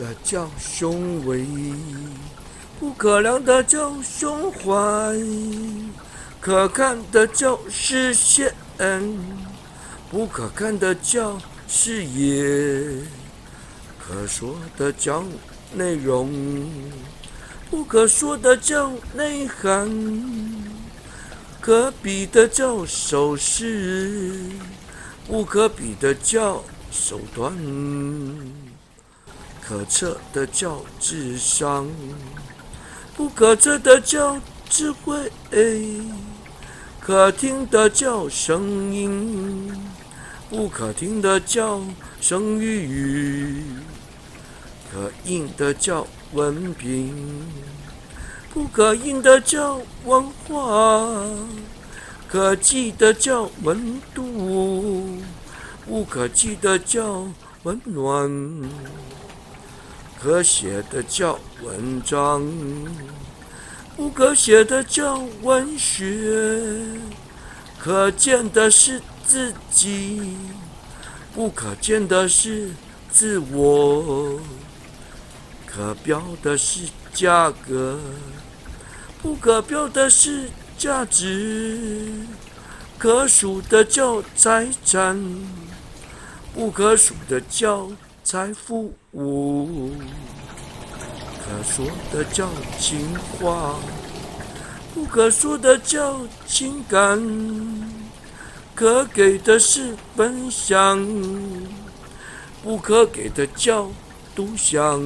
的叫胸围，不可量的叫胸怀，可看的叫视线，不可看的叫视野，可说的叫内容，不可说的叫内涵，可比的叫手势，不可比的叫手段，可测的叫智商，不可测的叫智慧，可听的叫声音，不可听的叫声誉，可印的叫文凭，不可印的叫文化，可记的叫温度，不可记的叫温暖，可写的叫文章，不可写的叫文学，可见的是自己，不可见的是自我，可标的是价格，不可标的是价值，可数的叫财产，不可数的叫财富，可说的叫情话，不可说的叫情感，可给的是分享，不可给的叫独享。